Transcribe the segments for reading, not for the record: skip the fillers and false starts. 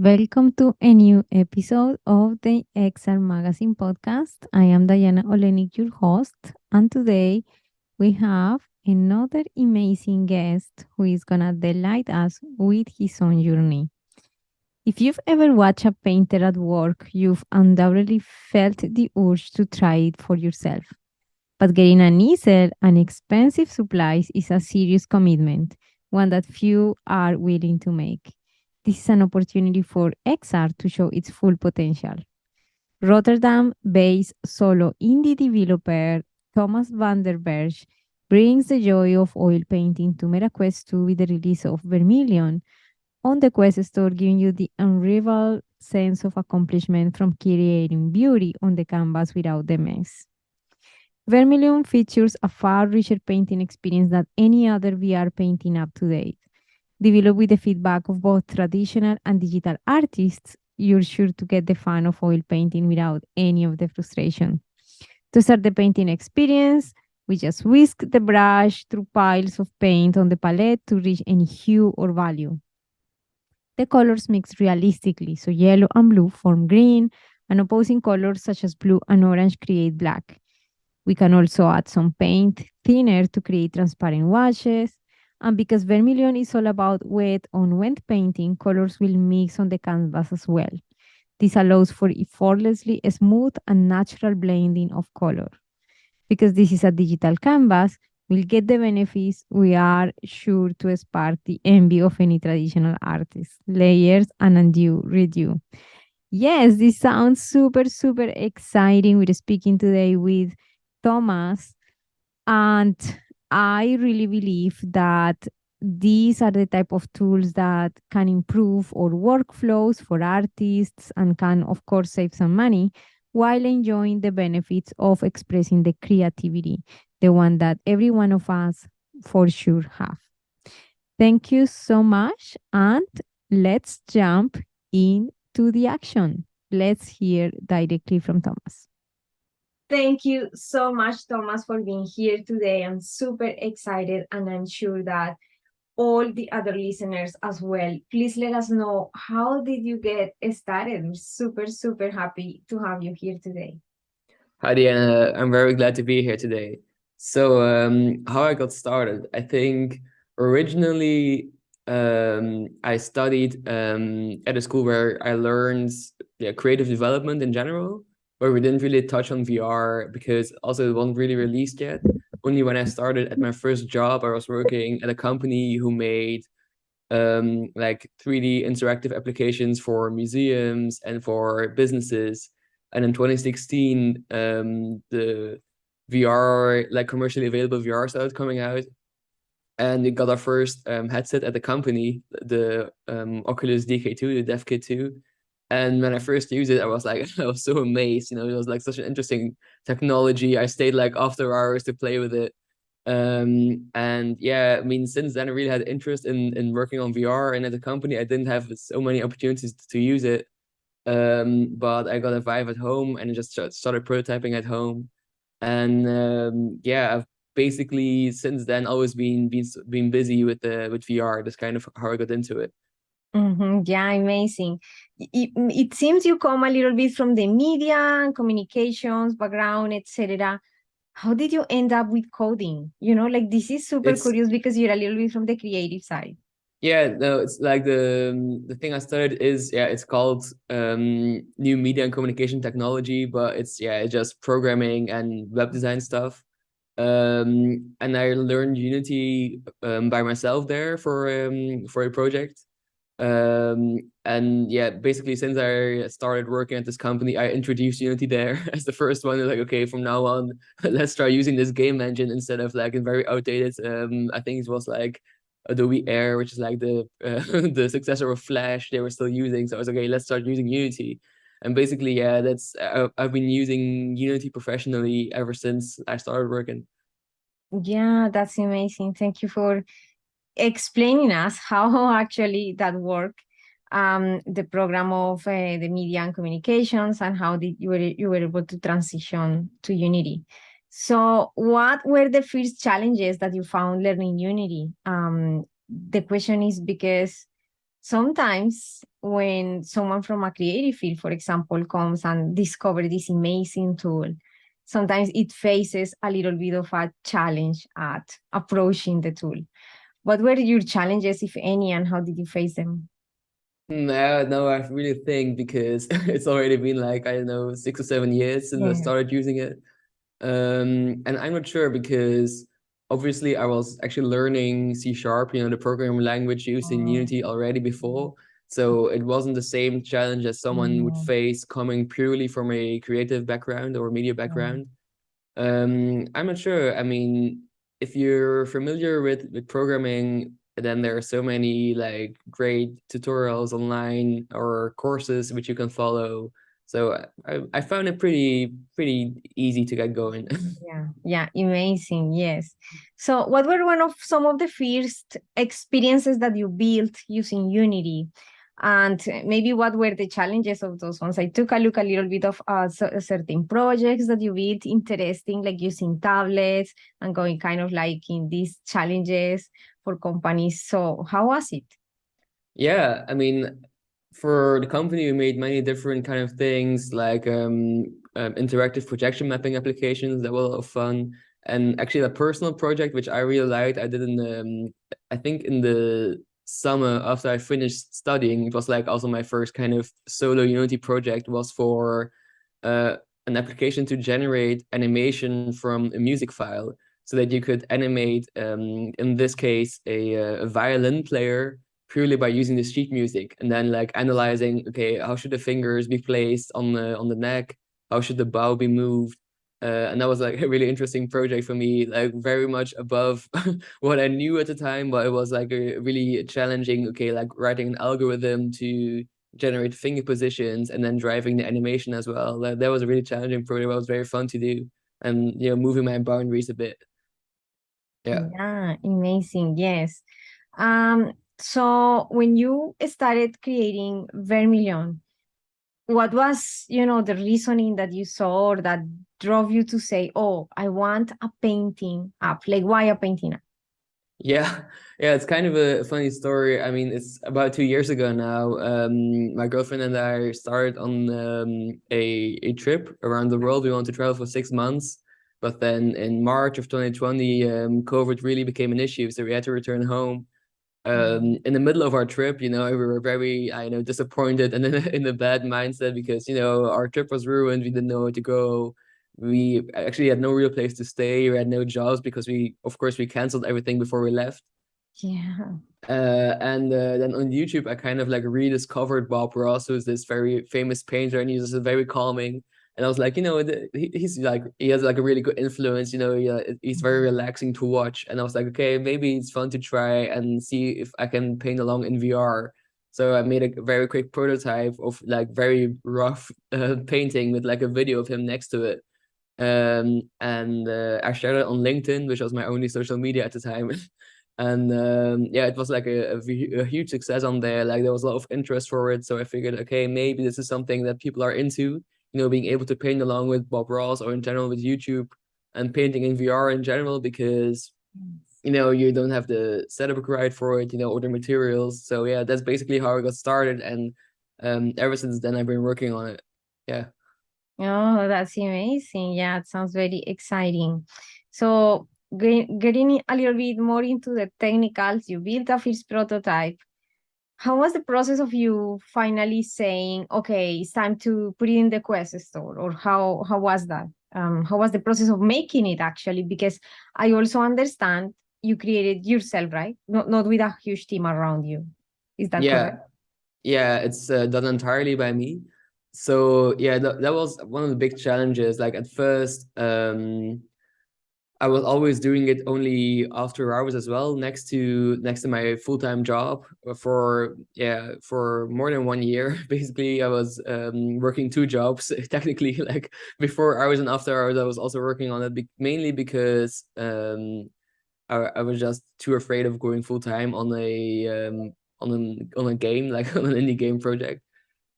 Welcome to a new episode of the XR Magazine podcast. I am Diana Olenik, your host, and today we have another amazing guest who is gonna delight us with his own journey. If you've ever watched a painter at work, you've undoubtedly felt the urge to try it for yourself. But getting an easel and expensive supplies is a serious commitment, one that few are willing to make. This is an opportunity for XR to show its full potential. Rotterdam based solo indie developer Thomas Van Den Berge brings the joy of oil painting to MetaQuest 2 with the release of Vermillion on the Quest Store, giving you the unrivaled sense of accomplishment from creating beauty on the canvas without the mess. Vermillion features a far richer painting experience than any other VR painting up to date. Developed with the feedback of both traditional and digital artists, you're sure to get the fun of oil painting without any of the frustration. To start the painting experience, we just whisk the brush through piles of paint on the palette to reach any hue or value. The colors mix realistically, so yellow and blue form green, and opposing colors such as blue and orange create black. We can also add some paint thinner to create transparent washes. And because Vermilion is all about wet on wet painting, colors will mix on the canvas as well. This allows for effortlessly smooth and natural blending of color. Because this is a digital canvas, we'll get the benefits. We are sure to spark the envy of any traditional artist. Layers and undue redo. Yes, this sounds super exciting. We're speaking today with Thomas, and I really believe that these are the type of tools that can improve our workflows for artists and can, of course, save some money while enjoying the benefits of expressing the creativity, the one that every one of us for sure have. Thank you so much, and let's jump into the action. Let's hear directly from Thomas. Thank you so much, Thomas, for being here today. I'm super excited, and I'm sure that all the other listeners as well. Please let us know, how did you get started? I'm super happy to have you here today. Hi, Diana. I'm very glad to be here today. How I got started, I think originally I studied at a school where I learned creative development in general, where we didn't really touch on VR because also it wasn't really released yet. Only when I started at my first job, I was working at a company who made like 3D interactive applications for museums and for businesses. And in 2016, the VR, like commercially available VR, started coming out, and we got our first headset at the company, the Oculus DK2, the Dev Kit 2. And when I first used it, I was like, I was so amazed. It was like such an interesting technology. I stayed like after hours to play with it. And yeah, I mean, since then I really had interest in working on VR, and at the company I didn't have so many opportunities to use it. But I got a Vive at home and I just started prototyping at home. And yeah, I've basically since then always been busy with VR. That's kind of how I got into it. Yeah, amazing. It seems you come a little bit from the media and communications background, etc. How did you end up with coding? Like, this is super It's curious because you're a little bit from the creative side. Yeah, no, it's like the thing I studied is it's called new media and communication technology, but it's just programming and web design stuff. And I learned Unity by myself there for a project. And yeah, basically since I started working at this company, I introduced Unity there as the first one. Like, okay, from now on, let's try using this game engine instead of like a very outdated. I think it was like Adobe Air, which is like the the successor of Flash. They were still using, so I was like, okay, let's start using Unity. And basically, yeah, I've been using Unity professionally ever since I started working. Yeah, that's amazing. Thank you for explaining us how actually that work, the program of the media and communications, and how did you were able to transition to Unity. So what were the first challenges that you found learning Unity? The question is because sometimes when someone from a creative field, for example, comes and discover this amazing tool, sometimes it faces a little bit of a challenge at approaching the tool. What were your challenges, if any, and how did you face them? No, I really think because it's already been like, I don't know, 6 or 7 years since I Yeah. started using it. And I'm not sure because obviously I was actually learning C sharp, the programming language used in Oh, Unity already before. So it wasn't the same challenge as someone would no, face coming purely from a creative background or media no. background. I'm not sure. I mean, if you're familiar with programming, then there are so many like great tutorials online or courses which you can follow. So I found it pretty easy to get going. Yeah, yeah, amazing. Yes. So, what were one of some of the first experiences that you built using Unity? And maybe what were the challenges of those ones? I took a look a little bit of certain projects that you built, interesting, like using tablets and going kind of like in these challenges for companies. So, how was it? Yeah, I mean, for the company, we made many different kind of things like interactive projection mapping applications that were a lot of fun. And actually, a personal project which I really liked, I did I think in the summer after I finished studying. It was like also my first kind of solo Unity project was for uh, an application to generate animation from a music file, so that you could animate, in this case, a violin player purely by using the sheet music and then like analyzing, okay, how should the fingers be placed on the neck? How should the bow be moved? And that was like a really interesting project for me, like very much above what I knew at the time, but it was like a really challenging, okay, like writing an algorithm to generate finger positions and then driving the animation as well. That was a really challenging project. It was very fun to do and moving my boundaries a bit. Yeah. Yeah, amazing. Yes. So when you started creating Vermillion, what was, the reasoning that you saw or that drove you to say, oh, I want a painting app? Like, why a painting app? Yeah, yeah, it's kind of a funny story. I mean, it's about 2 years ago now. My girlfriend and I started on a trip around the world. We wanted to travel for 6 months, but then in March of 2020, COVID really became an issue, so we had to return home. In the middle of our trip, we were very, I know, disappointed and in a bad mindset because, our trip was ruined. We didn't know where to go. We actually had no real place to stay. We had no jobs because of course, we canceled everything before we left. Yeah. And then on YouTube, I kind of like rediscovered Bob Ross, who's this very famous painter, and he's just very calming. And I was like, he's like, he has like a really good influence, he's very relaxing to watch. And I was like, okay, maybe it's fun to try and see if I can paint along in VR. So I made a very quick prototype of like very rough painting with like a video of him next to it. And I shared it on LinkedIn, which was my only social media at the time. And yeah, it was like a huge success on there. Like there was a lot of interest for it. So I figured, okay, maybe this is something that people are into, being able to paint along with Bob Ross or in general with YouTube and painting in VR in general, because you don't have the setup required for it, or the materials. So yeah, that's basically how I got started. And ever since then I've been working on it. Yeah. Oh, that's amazing. Yeah, it sounds very exciting. So, getting a little bit more into the technicals, you built a first prototype. How was the process of you finally saying, okay, it's time to put it in the Quest store? Or how was that? How was the process of making it actually? Because I also understand you created yourself, right? Not with a huge team around you. Is that Yeah. correct? Yeah, it's done entirely by me. So yeah, that was one of the big challenges. Like at first, I was always doing it only after hours as well, next to my full-time job for more than 1 year. Basically, I was working two jobs technically. Like before hours and after hours, I was also working on it mainly because I was just too afraid of going full-time on a game, like on an indie game project.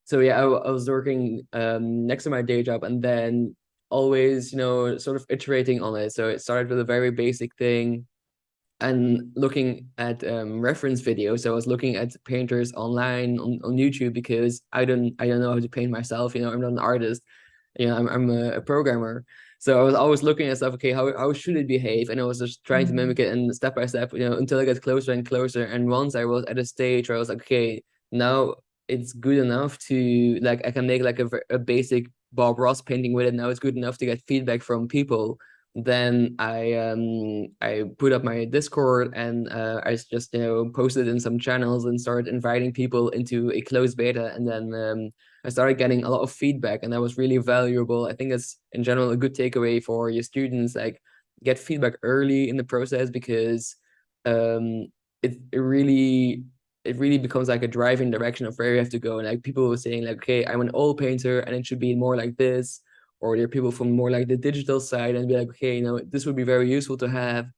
So yeah, I was working next to my day job and then always, sort of iterating on it. So it started with a very basic thing, and looking at reference videos. So I was looking at painters online on YouTube because I don't know how to paint myself. I'm not an artist. I'm a programmer. So I was always looking at stuff. Okay, how should it behave? And I was just trying to mimic it, and step by step, until I got closer and closer. And once I was at a stage where I was like, okay, now it's good enough to, like, I can make like a basic Bob Ross painting with it. Now it's good enough to get feedback from people. Then I put up my Discord, and I just posted in some channels and started inviting people into a closed beta. And then I started getting a lot of feedback, and that was really valuable. I think it's in general a good takeaway for your students, like, get feedback early in the process, because um it really becomes like a driving direction of where you have to go. And like, people were saying like, okay, I'm an oil painter and it should be more like this. Or there are people from more like the digital side, and be like, okay, this would be very useful to have.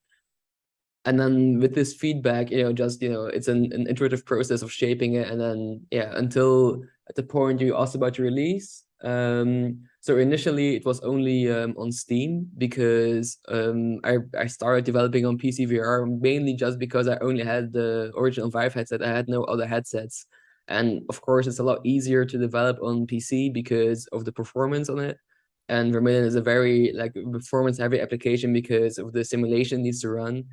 And then with this feedback, just it's an iterative process of shaping it. And then, yeah, until at the point you asked about your release. So initially it was only on Steam, because I started developing on PC VR mainly just because I only had the original Vive headset. I had no other headsets. And of course it's a lot easier to develop on PC because of the performance on it. And Vermillion is a very like performance heavy application because of the simulation it needs to run.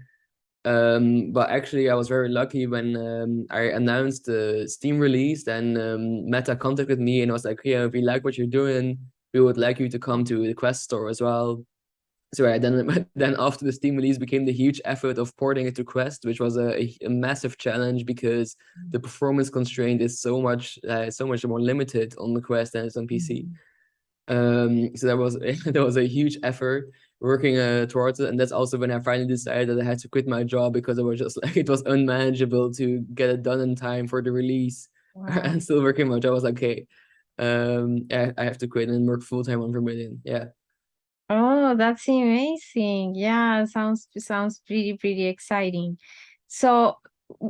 But actually, I was very lucky when I announced the Steam release. And Meta contacted me and was like, "Yeah, we like what you're doing. We would like you to come to the Quest store as well." So then after the Steam release became the huge effort of porting it to Quest, which was a massive challenge, because the performance constraint is so much more limited on the Quest than it's on PC. So that was that was a huge effort working towards it. And that's also when I finally decided that I had to quit my job, because it was just like, it was unmanageable to get it done in time for the release. Wow. And still working my job. I was like, okay, I have to quit and work full time on Vermillion. Yeah. Oh, that's amazing. Yeah, sounds pretty exciting. So,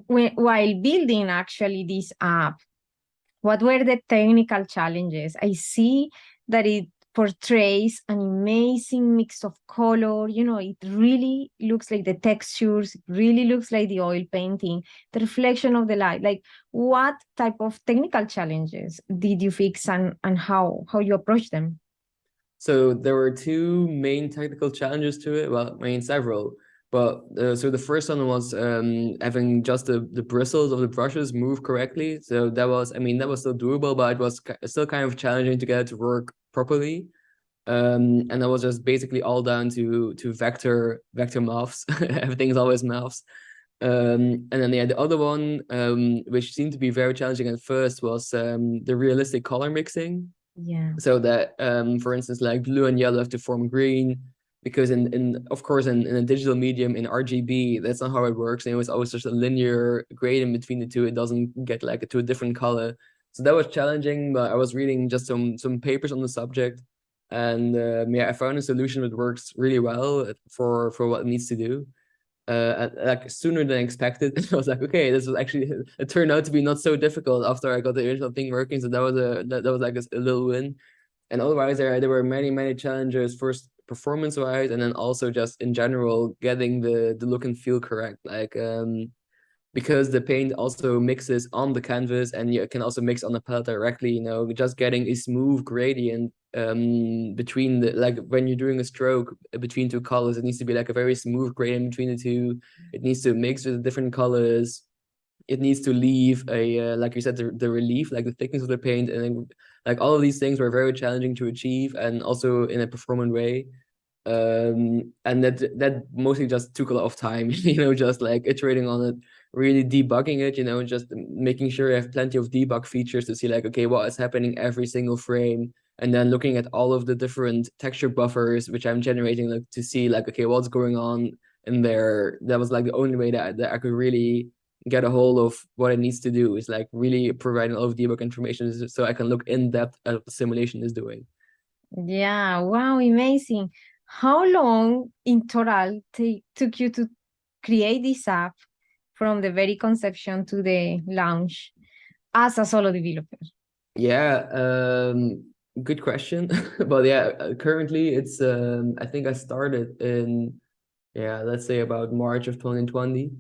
while building actually this app, what were the technical challenges? I see that it portrays an amazing mix of color. It really looks like the textures, it really looks like the oil painting, the reflection of the light. Like, what type of technical challenges did you fix, and how you approach them? So there were two main technical challenges to it. Well, I mean, several. But so the first one was having just the bristles of the brushes move correctly. So that was still doable, but it was still kind of challenging to get it to work properly. And that was just basically all down to vector maths. Everything's always maths. And then, yeah, the other one, which seemed to be very challenging at first, was the realistic color mixing. Yeah. So that, for instance, like blue and yellow have to form green, because in of course in a digital medium, in RGB, that's not how it works. And it was always just a linear gradient between the two. It doesn't get like to a different color. So that was challenging, but I was reading just some papers on the subject. And yeah, I found a solution that works really well for what it needs to do. Like sooner than expected. I was like, okay, this was actually, it turned out to be not so difficult after I got the original thing working. So that was like a little win. And otherwise, there were many challenges. First, performance wise, and then also just in general getting the look and feel correct. Like because the paint also mixes on the canvas, and you can also mix on the palette directly. Just getting a smooth gradient between the, like, when you're doing a stroke between two colors, it needs to be like a very smooth gradient between the two. It needs to mix with different colors. It needs to leave a like you said, the relief, like the thickness of the paint. And then, like, all of these things were very challenging to achieve, and also in a performant way. And that mostly just took a lot of time, just like iterating on it, really debugging it, just making sure you have plenty of debug features to see, like, okay, what is happening every single frame. And then looking at all of the different texture buffers which I'm generating, like, to see, like, okay, what's going on in there. That was like the only way that I could really get a hold of what it needs to do, is like really providing all of debug information so I can look in depth at what the simulation is doing. Yeah, wow, amazing. How long in total took you to create this app from the very conception to the launch as a solo developer? Yeah, good question. But yeah, currently it's I think I started in yeah, let's say about March of 2020.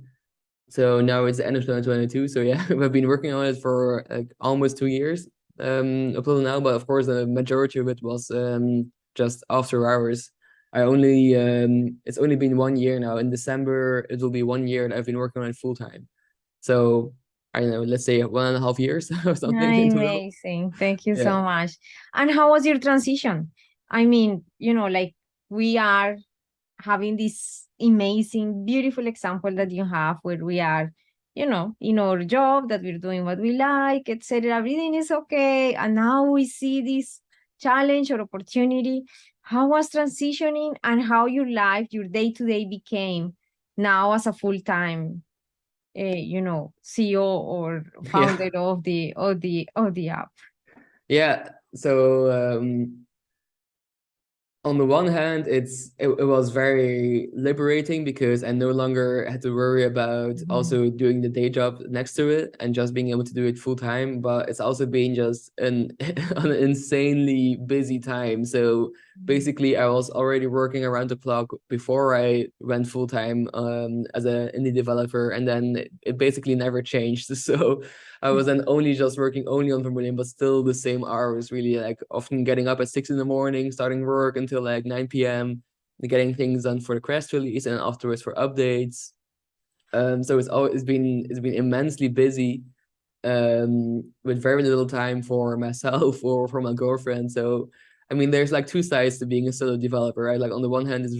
So now it's the end of 2022. So yeah, we've been working on it for like almost 2 years up till now. But of course, the majority of it was just after hours. It's only been 1 year now. In December, it will be 1 year that I've been working on it full time. So I don't know, let's say 1.5 years or something in total. Amazing. Thank you Yeah. so much. And how was your transition? I mean, like we are having this amazing, beautiful example that you have where we are, in our job, that we're doing what we like, etc. Everything is okay. And now we see this challenge or opportunity. How was transitioning and how your life, your day to day became now as a full time, CEO or Yeah. founder of the app? Yeah. So on the one hand, it was very liberating because I no longer had to worry about Mhm. also doing the day job next to it and just being able to do it full time. But it's also been just an insanely busy time. So basically, I was already working around the clock before I went full time as an indie developer, and then it basically never changed. So I was then only just working only on Vermillion, but still the same hours, really, like often getting up at 6 in the morning, starting work until like 9 p.m., getting things done for the Crest release and afterwards for updates. So it's been immensely busy, with very little time for myself or for my girlfriend. So I mean, there's like two sides to being a solo developer, right? Like on the one hand, it's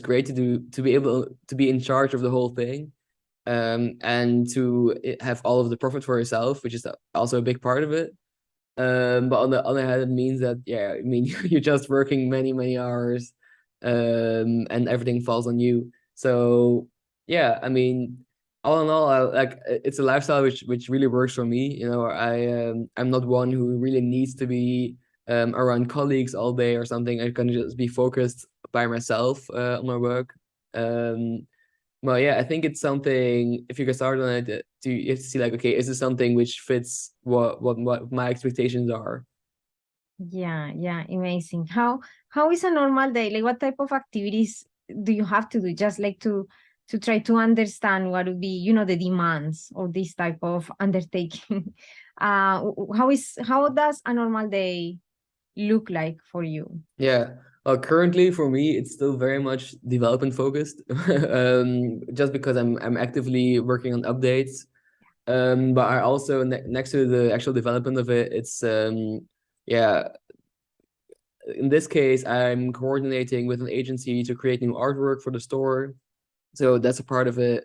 great to be able to be in charge of the whole thing, and to have all of the profit for yourself, which is also a big part of it. But on the other hand, it means that, yeah, I mean, you're just working many, many hours, and everything falls on you. So yeah, I mean, all in all, it's a lifestyle which really works for me. I'm not one who really needs to be around colleagues all day or something. I can just be focused by myself on my work. Um, well, yeah, I think it's something. If you get started on it, you have to see like, okay, is this something which fits what my expectations are? Yeah, yeah, amazing. How is a normal day? Like what type of activities do you have to do? Just like to try to understand what would be, the demands of this type of undertaking. How does a normal day look like for you? Yeah. Currently for me, it's still very much development focused, just because I'm actively working on updates. But I also next to the actual development of it, yeah, in this case, I'm coordinating with an agency to create new artwork for the store. So that's a part of it.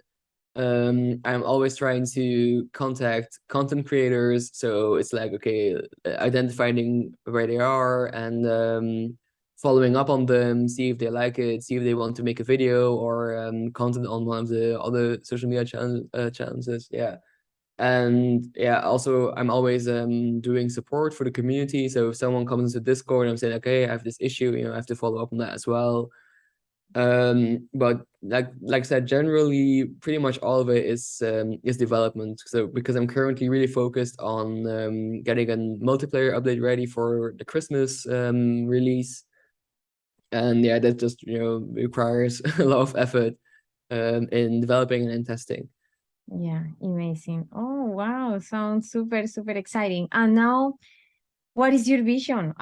I'm always trying to contact content creators. So it's like, okay, identifying where they are and following up on them, see if they like it, see if they want to make a video or content on one of the other social media challenges. Yeah. And yeah, also I'm always doing support for the community. So if someone comes into Discord, I'm saying, okay, I have this issue, I have to follow up on that as well. But like I said, generally pretty much all of it is development. So because I'm currently really focused on getting a multiplayer update ready for the Christmas release. And yeah, that just requires a lot of effort in developing and in testing. Yeah, amazing. Oh, wow. Sounds super, super exciting. And now, what is your vision?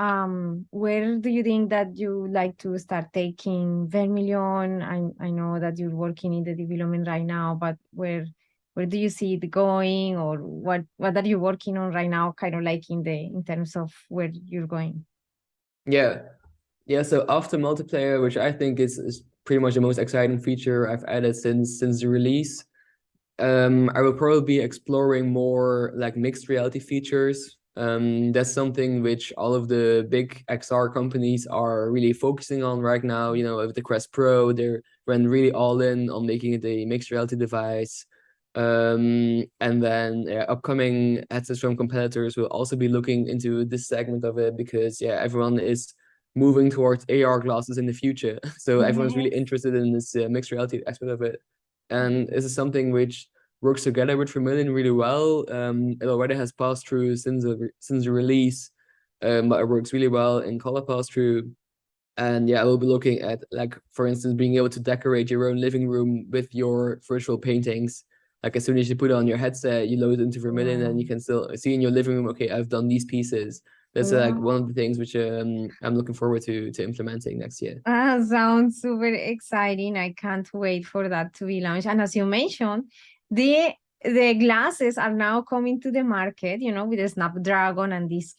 Where do you think that you like to start taking Vermillion? I know that you're working in the development right now, but where do you see it going, or what are you working on right now, kind of like in terms of where you're going? Yeah. Yeah, so after multiplayer, which I think is pretty much the most exciting feature I've added since the release, I will probably be exploring more like mixed reality features. That's something which all of the big XR companies are really focusing on right now. With the Quest Pro, they went really all in on making it a mixed reality device. And then upcoming headsets from competitors will also be looking into this segment of it because yeah, everyone is moving towards AR glasses in the future. So everyone's really Yes. interested in this mixed reality aspect of it. And this is something which works together with Vermillion really well. It already has passed through since the release, but it works really well in color pass through. And yeah, I will be looking at, like, for instance, being able to decorate your own living room with your virtual paintings. Like as soon as you put on your headset, you load into Vermillion and Wow. you can still see in your living room, okay, I've done these pieces. That's like Wow. one of the things which I'm looking forward to implementing next year. Sounds super exciting. I can't wait for that to be launched. And as you mentioned, the the glasses are now coming to the market, with the Snapdragon and these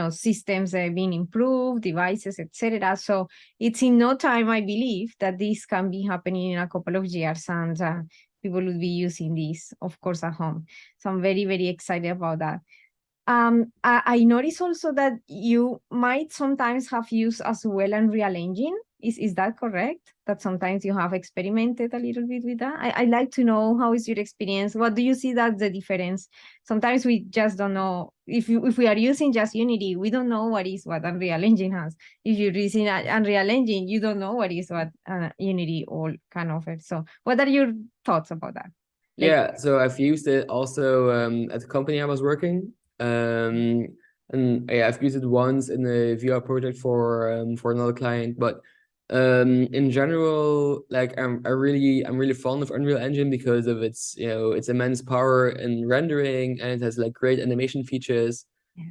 systems being improved, devices, etc. So it's in no time, I believe, that this can be happening in a couple of years, and people will be using this, of course, at home. So I'm very, very excited about that. I notice also that you might sometimes have used as well Unreal Engine. Is that correct? That sometimes you have experimented a little bit with that? I like to know, how is your experience? What do you see that the difference? Sometimes we just don't know. If we are using just Unity, we don't know what Unreal Engine has. If you're using Unreal Engine, you don't know what Unity all can offer. So what are your thoughts about that? Like, Yeah, so I've used it also at the company I was working. And yeah, I've used it once in a VR project for another client. But in general, like I'm really fond of Unreal Engine because of its, its immense power in rendering, and it has like great animation features. yeah.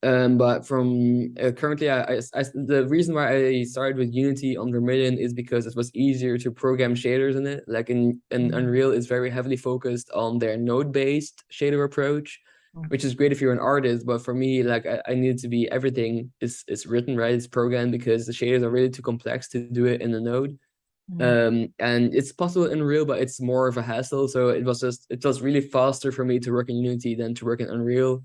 But from currently, the reason why I started with Unity on Vermillion is because it was easier to program shaders in it. Like in Mm, Unreal, is very heavily focused on their node-based shader approach, which is great if you're an artist. But for me, like I needed to be, everything is written, right? It's programmed, because the shaders are really too complex to do it in a node. mm, And it's possible in Unreal, but it's more of a hassle. So it was really faster for me to work in Unity than to work in Unreal.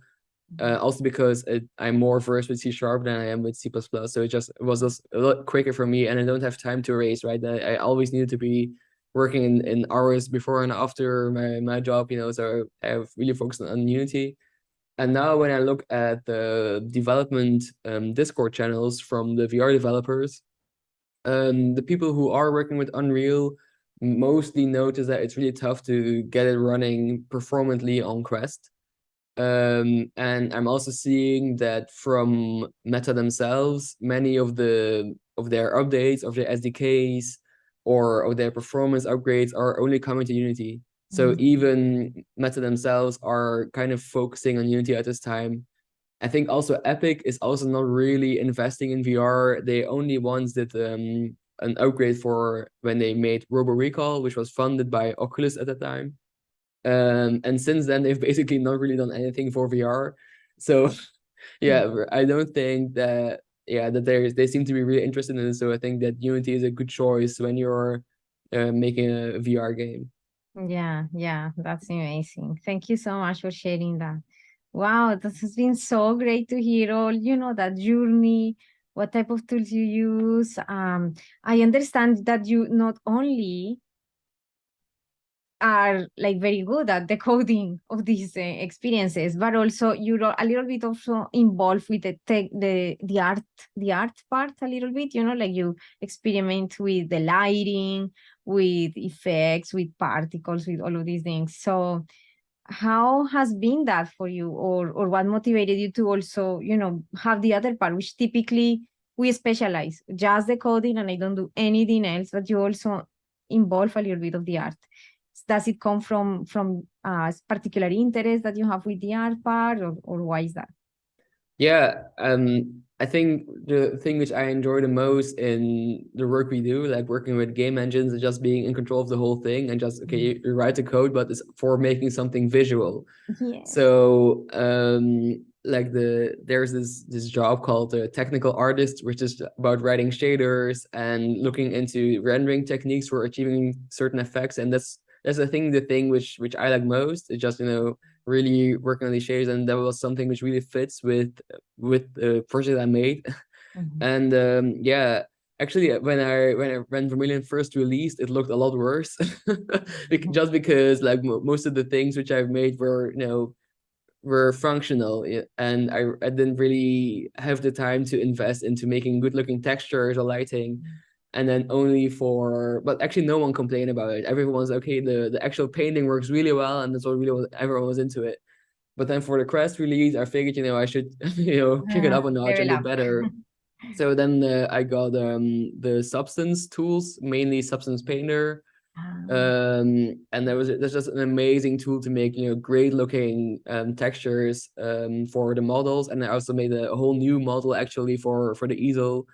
Also because I'm more versed with C# than I am with C++, so it was just a lot quicker for me, and I don't have time to erase, right? I always needed to be working in hours before and after my job, so I've really focused on Unity. And now when I look at the development Discord channels from the VR developers, the people who are working with Unreal mostly notice that it's really tough to get it running performantly on Quest. And I'm also seeing that from Meta themselves, many of their updates of their SDKs or of their performance upgrades are only coming to Unity. So mm. even Meta themselves are kind of focusing on Unity at this time. I think also Epic is also not really investing in VR. They only once did an upgrade for when they made Robo Recall, which was funded by Oculus at the time. And since then, they've basically not really done anything for VR. So yeah, I don't think that, yeah, that they seem to be really interested in it. So I think that Unity is a good choice when you're making a VR game. Yeah, yeah, that's amazing. Thank you so much for sharing that. Wow, this has been so great to hear all, that journey, what type of tools you use. I understand that you not only are like very good at the coding of these experiences, but also you're a little bit also involved with the tech, the art part a little bit. Like you experiment with the lighting, with effects, with particles, with all of these things. So how has been that for you, or what motivated you to also have the other part, which typically we specialize just the coding and I don't do anything else, but you also involve a little bit of the art. Does it come from particular interest that you have with the art part, or why is that? Yeah, I think the thing which I enjoy the most in the work we do, like working with game engines, is just being in control of the whole thing and just, okay, Mm. you write the code, but it's for making something visual. Yes. So like there's this job called a technical artist, which is about writing shaders and looking into rendering techniques for achieving certain effects. And that's the thing which I like most. It's just, really working on these shaders, and that was something which really fits with the project I made. Mhm. And yeah, actually, when Vermilion first released, it looked a lot worse. Just because like most of the things which I've made were functional, and I didn't really have the time to invest into making good looking textures or lighting. And then only for, but actually no one complained about it. Everyone was okay, the actual painting works really well, and that's what really everyone was into it. But then for the Quest release, I figured, I should, kick it up a notch and Level do up. better. So then I got the Substance tools, mainly Substance Painter. Ah, And there's just an amazing tool to make, great looking textures for the models. And I also made a whole new model actually for the easel.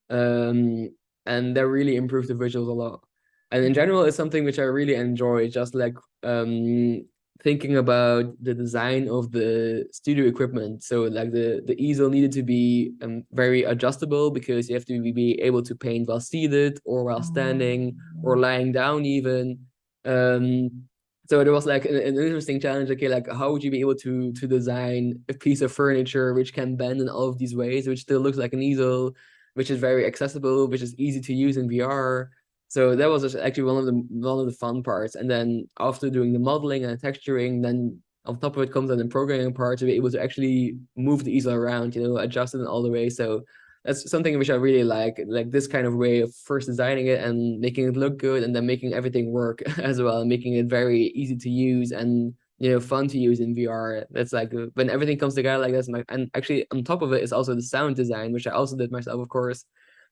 Um, and that really improved the visuals a lot. And in general, it's something which I really enjoy, just like thinking about the design of the studio equipment. So like the easel needed to be very adjustable because you have to be able to paint while seated or while standing or um, lying down even. So there was like an interesting challenge. Okay, like how would you be able to design a piece of furniture which can bend in all of these ways, which still looks like an easel, which is very accessible, which is easy to use in VR. So that was actually one of the fun parts. And then after doing the modeling and texturing, then on top of it comes then the programming part to be able to actually move the easel around, adjust it in all the way. So that's something which I really like this kind of way of first designing it and making it look good and then making everything work as well, and making it very easy to use and fun to use in VR. That's like when everything comes together like this. And actually on top of it is also the sound design, which I also did myself, of course.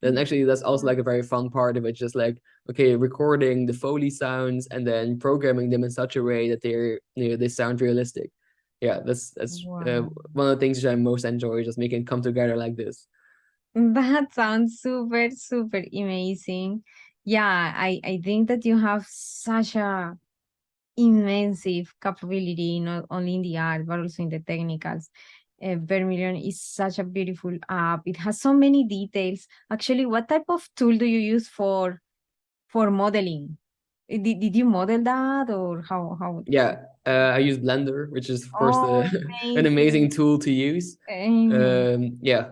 Then actually that's also like a very fun part of it, just like okay, recording the Foley sounds and then programming them in such a way that they sound realistic. Yeah, that's wow. one of the things that I most enjoy, just making it come together like this. That sounds super, super amazing. Yeah, I think that you have such a immense capability, not only in the art, but also in the technicals. Vermillion is such a beautiful app. It has so many details. Actually, what type of tool do you use for modeling? Did you model that or how? Yeah, I use Blender, which is of course Oh, an amazing amazing. tool to use. Amen. Yeah,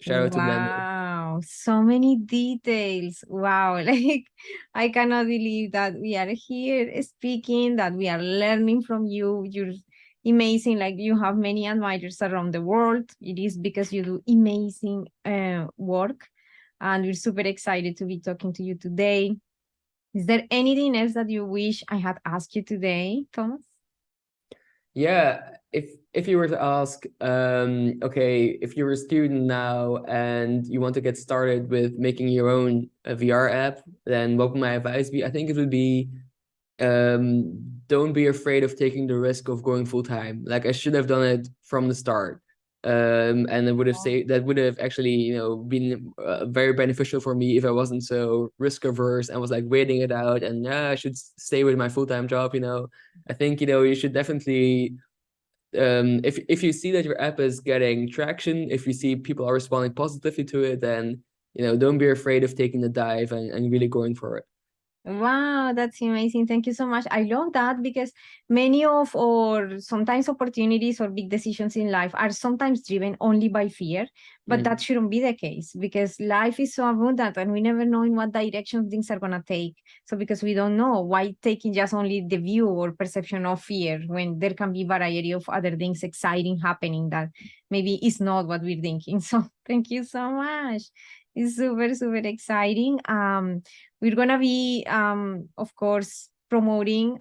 shout out to Blender. Wow, so many details. Wow, like I cannot believe that we are here speaking, that we are learning from you. You're amazing. Like you have many admirers around the world. It is because you do amazing work, and we're super excited to be talking to you today. Is there anything else that you wish I had asked you today, Thomas? Yeah, if you were to ask, okay, if you're a student now and you want to get started with making your own VR app, then what would my advice be? I think it would be don't be afraid of taking the risk of going full time. Like I should have done it from the start. And it would have Oh, saved that would have actually, been very beneficial for me if I wasn't so risk averse and was like waiting it out and yeah, I should stay with my full-time job. I think, you should definitely if you see that your app is getting traction, if you see people are responding positively to it, then don't be afraid of taking the dive and really going for it. wow, that's amazing. Thank you so much. I love that because many of our sometimes opportunities or big decisions in life are sometimes driven only by fear, but that Mm. shouldn't be the case because life is so abundant and we never know in what direction things are going to take. So, because we don't know, why taking just only the view or perception of fear when there can be variety of other things exciting happening that maybe is not what we're thinking. So, thank you so much. It's super, super exciting. We're gonna be, of course, promoting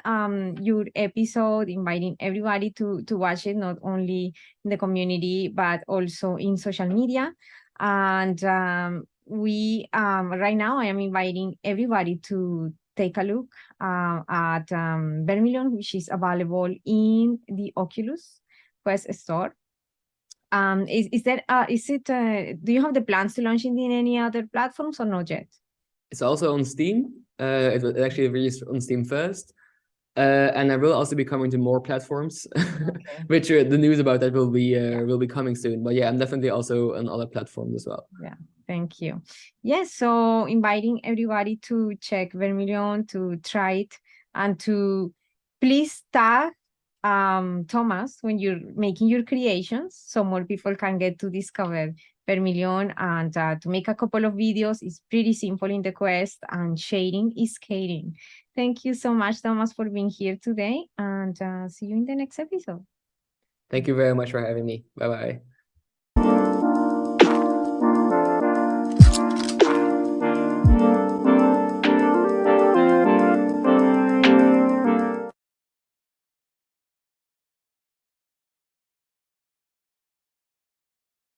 your episode, inviting everybody to watch it, not only in the community but also in social media. And we right now, I am inviting everybody to take a look at Vermillion, which is available in the Oculus Quest store. Is that is it? Do you have the plans to launch it in any other platforms or not yet? It's also on Steam. It was actually released on Steam first. And I will also be coming to more platforms, Okay. which the news about that Yeah. will be coming soon. But yeah, I'm definitely also on other platforms as well. Yeah. Thank you. Yes. So inviting everybody to check Vermilion, to try it, and to please tag Thomas when you're making your creations so more people can get to discover Vermilion and to make a couple of videos. It's pretty simple in the quest, and sharing is caring. Thank you so much, Thomas, for being here today, and see you in the next episode. Thank you very much for having me. Bye bye.